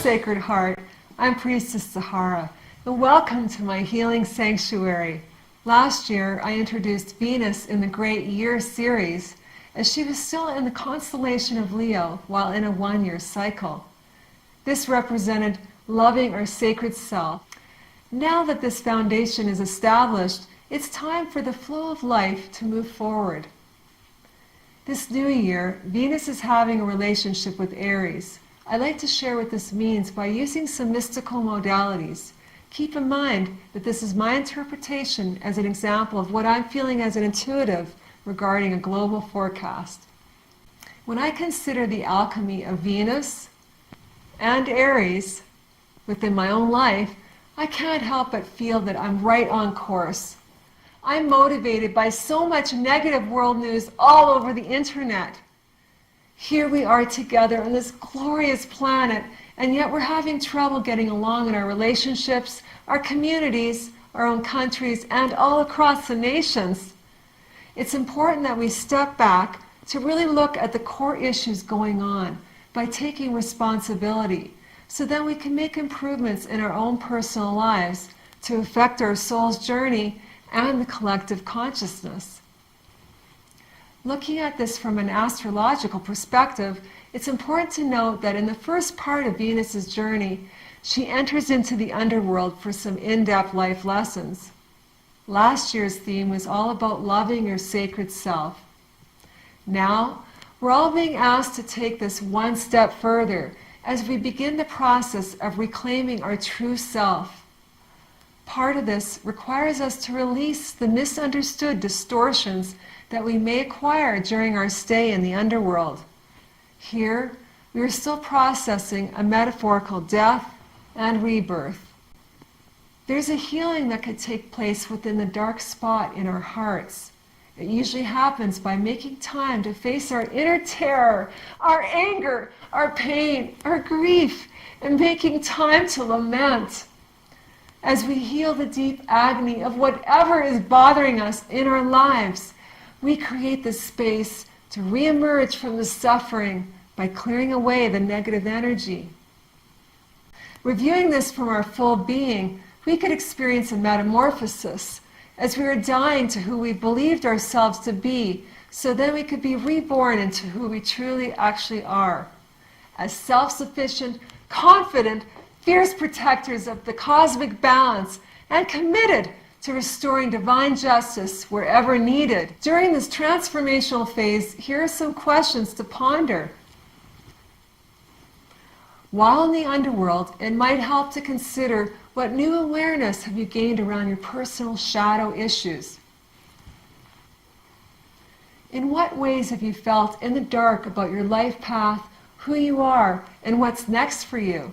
Sacred Heart. I'm Priestess Sahara, and welcome to my healing sanctuary. Last year, I introduced Venus in the Great Year series, as she was still in the constellation of Leo while in a one-year cycle. This represented loving our sacred self. Now that this foundation is established, it's time for the flow of life to move forward. This new year, Venus is having a relationship with Aries. I'd like to share what this means by using some mystical modalities. Keep in mind that this is my interpretation as an example of what I'm feeling as an intuitive regarding a global forecast. When I consider the alchemy of Venus and Aries within my own life, I can't help but feel that I'm right on course. I'm motivated by so much negative world news all over the internet. Here we are together on this glorious planet, and yet we're having trouble getting along in our relationships, our communities, our own countries, and all across the nations. It's important that we step back to really look at the core issues going on by taking responsibility, so then we can make improvements in our own personal lives to affect our soul's journey and the collective consciousness. Looking at this from an astrological perspective, it's important to note that in the first part of Venus's journey, she enters into the underworld for some in-depth life lessons. Last year's theme was all about loving your sacred self. Now, we're all being asked to take this one step further as we begin the process of reclaiming our true self. Part of this requires us to release the misunderstood distortions that we may acquire during our stay in the underworld. Here, we are still processing a metaphorical death and rebirth. There's a healing that could take place within the dark spot in our hearts. It usually happens by making time to face our inner terror, our anger, our pain, our grief, and making time to lament. As we heal the deep agony of whatever is bothering us in our lives, we create the space to re-emerge from the suffering by clearing away the negative energy. Reviewing this from our full being, we could experience a metamorphosis as we are dying to who we believed ourselves to be, so then we could be reborn into who we truly actually are, as self-sufficient, confident, fierce protectors of the cosmic balance, and committed to restoring divine justice wherever needed. During this transformational phase, here are some questions to ponder. While in the underworld, it might help to consider what new awareness have you gained around your personal shadow issues. In what ways have you felt in the dark about your life path, who you are, and what's next for you?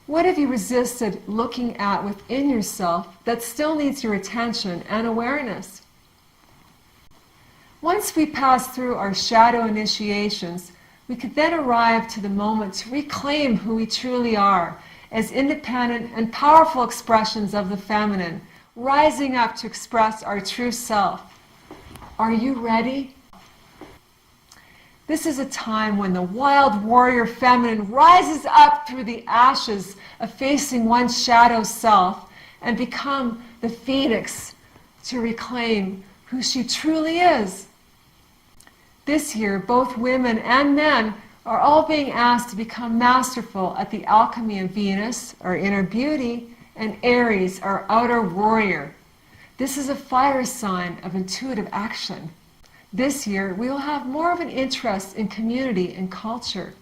What have you resisted looking at within yourself that still needs your attention and awareness? Once we pass through our shadow initiations, we could then arrive to the moment to reclaim who we truly are as independent and powerful expressions of the feminine, rising up to express our true self. Are you ready? This is a time when the wild warrior feminine rises up through the ashes of facing one's shadow self and become the phoenix to reclaim who she truly is. This year, both women and men are all being asked to become masterful at the alchemy of Venus, our inner beauty, and Aries, our outer warrior. This is a fire sign of intuitive action. This year, we will have more of an interest in community and culture.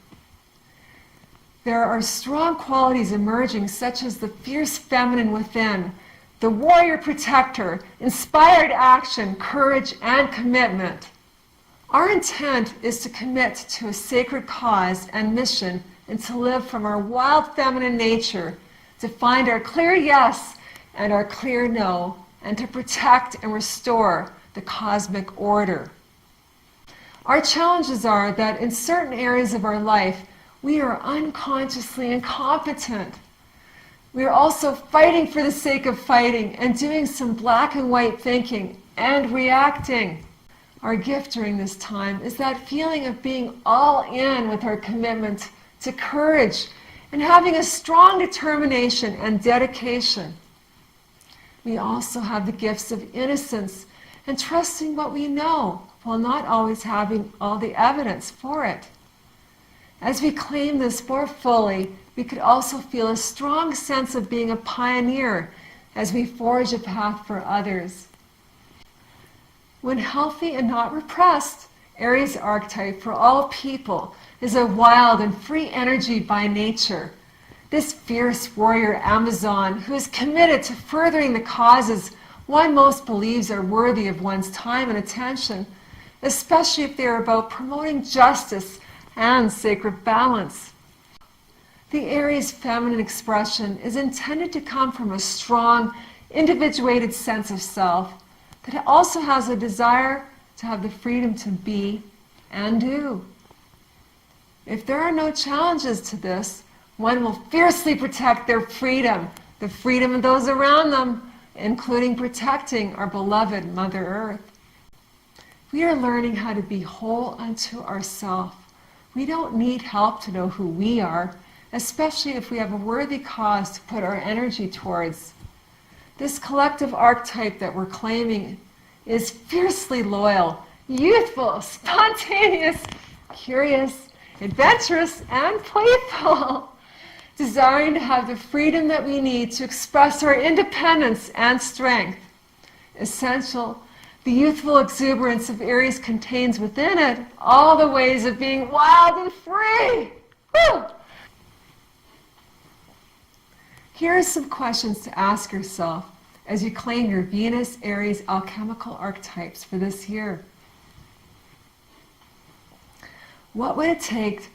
There are strong qualities emerging, such as the fierce feminine within, the warrior protector, inspired action, courage, and commitment. Our intent is to commit to a sacred cause and mission and to live from our wild feminine nature, to find our clear yes and our clear no, and to protect and restore the cosmic order. Our challenges are that in certain areas of our life, we are unconsciously incompetent. We are also fighting for the sake of fighting and doing some black and white thinking and reacting. Our gift during this time is that feeling of being all in with our commitment to courage and having a strong determination and dedication. We also have the gifts of innocence and trusting what we know while not always having all the evidence for it. As we claim this more fully, we could also feel a strong sense of being a pioneer as we forge a path for others. When healthy and not repressed, Aries archetype for all people is a wild and free energy by nature. This fierce warrior Amazon who is committed to furthering the causes one most believes are worthy of one's time and attention, especially if they are about promoting justice and sacred balance. The Aries feminine expression is intended to come from a strong, individuated sense of self that also has a desire to have the freedom to be and do. If there are no challenges to this, one will fiercely protect their freedom, the freedom of those around them, including protecting our beloved Mother Earth. We are learning how to be whole unto ourselves. We don't need help to know who we are, especially if we have a worthy cause to put our energy towards. This collective archetype that we're claiming is fiercely loyal, youthful, spontaneous, curious, adventurous, and playful, desiring to have the freedom that we need to express our independence and strength. Essential, the youthful exuberance of Aries contains within it all the ways of being wild and free. Woo! Here are some questions to ask yourself as you claim your Venus, Aries, alchemical archetypes for this year. What would it take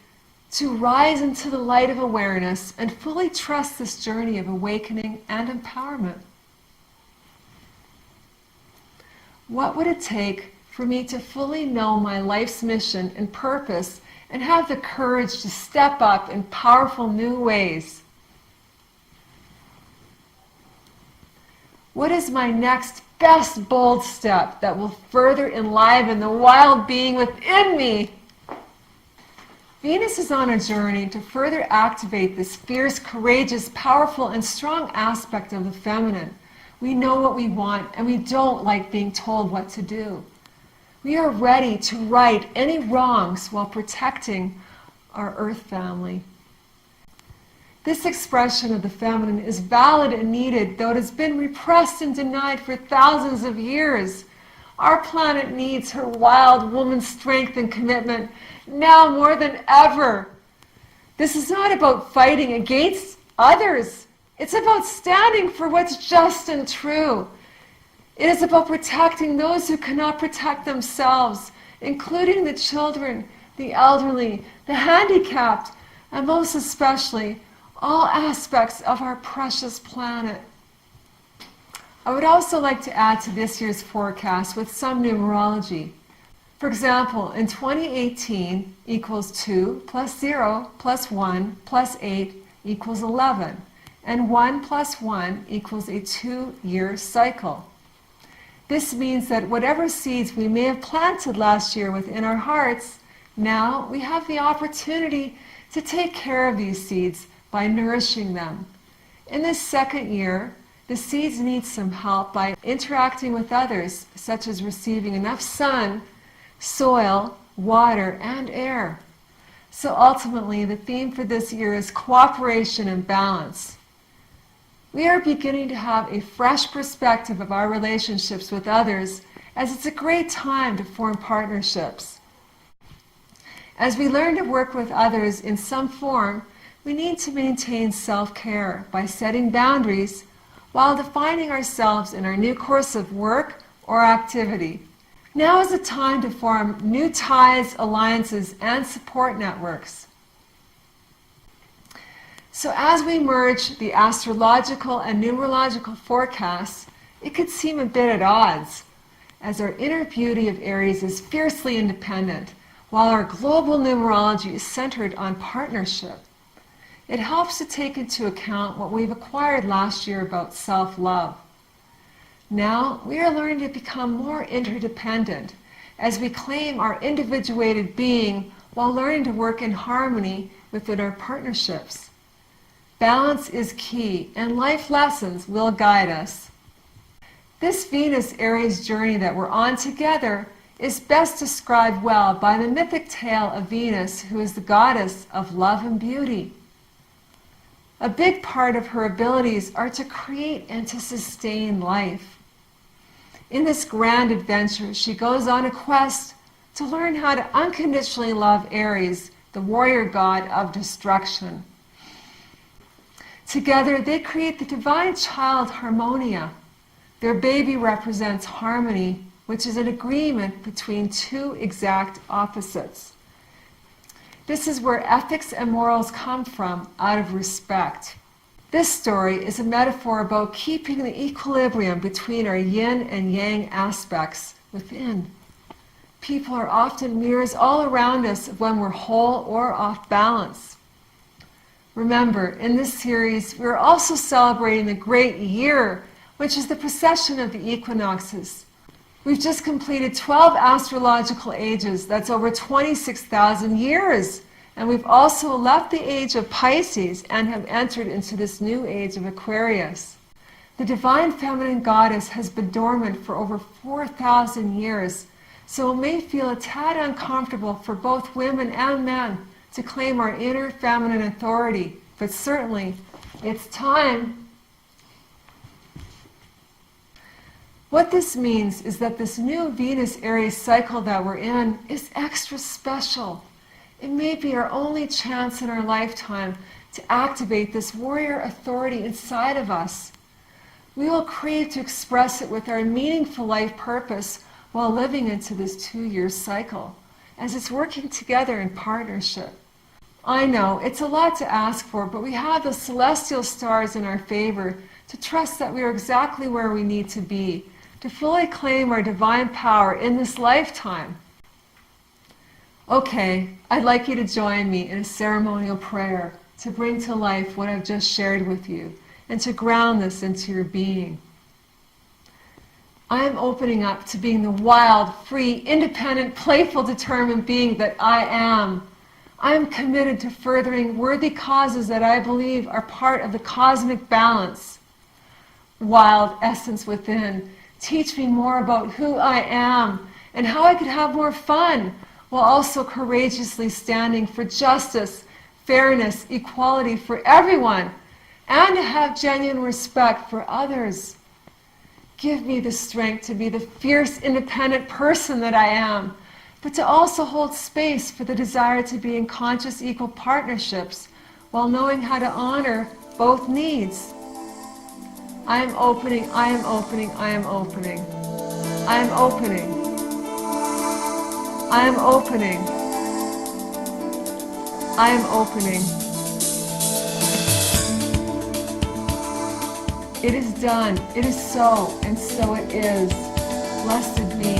to rise into the light of awareness and fully trust this journey of awakening and empowerment? What would it take for me to fully know my life's mission and purpose and have the courage to step up in powerful new ways? What is my next best bold step that will further enliven the wild being within me? Venus is on a journey to further activate this fierce, courageous, powerful, and strong aspect of the feminine. We know what we want, and we don't like being told what to do. We are ready to right any wrongs while protecting our Earth family. This expression of the feminine is valid and needed, though it has been repressed and denied for thousands of years. Our planet needs her wild woman's strength and commitment now more than ever. This is not about fighting against others. It's about standing for what's just and true. It is about protecting those who cannot protect themselves, including the children, the elderly, the handicapped, and most especially, all aspects of our precious planet. I would also like to add to this year's forecast with some numerology. For example, in 2018 equals 2 plus 0 plus 1 plus 8 equals 11, and 1 plus 1 equals a 2-year cycle. This means that whatever seeds we may have planted last year within our hearts, now we have the opportunity to take care of these seeds by nourishing them. In this second year, the seeds need some help by interacting with others, such as receiving enough sun, soil, water, and air. So ultimately, the theme for this year is cooperation and balance. We are beginning to have a fresh perspective of our relationships with others, as it's a great time to form partnerships. As we learn to work with others in some form, we need to maintain self-care by setting boundaries while defining ourselves in our new course of work or activity. Now is the time to form new ties, alliances, and support networks. So as we merge the astrological and numerological forecasts, it could seem a bit at odds, as our inner beauty of Aries is fiercely independent, while our global numerology is centered on partnership. It helps to take into account what we've acquired last year about self-love. Now we are learning to become more interdependent, as we claim our individuated being while learning to work in harmony within our partnerships. Balance is key, and life lessons will guide us. This Venus-Aries journey that we're on together is best described well by the mythic tale of Venus, who is the goddess of love and beauty. A big part of her abilities are to create and to sustain life. In this grand adventure, she goes on a quest to learn how to unconditionally love Aries, the warrior god of destruction. Together, they create the divine child Harmonia. Their baby represents harmony, which is an agreement between two exact opposites. This is where ethics and morals come from, out of respect. This story is a metaphor about keeping the equilibrium between our yin and yang aspects within. People are often mirrors all around us when we're whole or off balance. Remember, in this series, we're also celebrating the great year, which is the precession of the equinoxes. We've just completed 12 astrological ages. That's over 26,000 years. And we've also left the age of Pisces and have entered into this new age of Aquarius. The divine feminine goddess has been dormant for over 4,000 years, so it may feel a tad uncomfortable for both women and men to claim our inner feminine authority, but certainly it's time. What this means is that this new Venus-Aries cycle that we're in is extra special. It may be our only chance in our lifetime to activate this warrior authority inside of us. We will crave to express it with our meaningful life purpose while living into this 2-year cycle, as it's working together in partnership. I know it's a lot to ask for, but we have the celestial stars in our favor to trust that we are exactly where we need to be, to fully claim our divine power in this lifetime. Okay, I'd like you to join me in a ceremonial prayer to bring to life what I've just shared with you and to ground this into your being. I am opening up to being the wild, free, independent, playful, determined being that I am. I am committed to furthering worthy causes that I believe are part of the cosmic balance. Wild essence within, teach me more about who I am and how I could have more fun while also courageously standing for justice, fairness, equality for everyone, and to have genuine respect for others. Give me the strength to be the fierce, independent person that I am, but to also hold space for the desire to be in conscious, equal partnerships while knowing how to honor both needs. I am opening, I am opening, I am opening. I am opening. I am opening. I am opening. It is done. It is so, and so it is. Blessed be.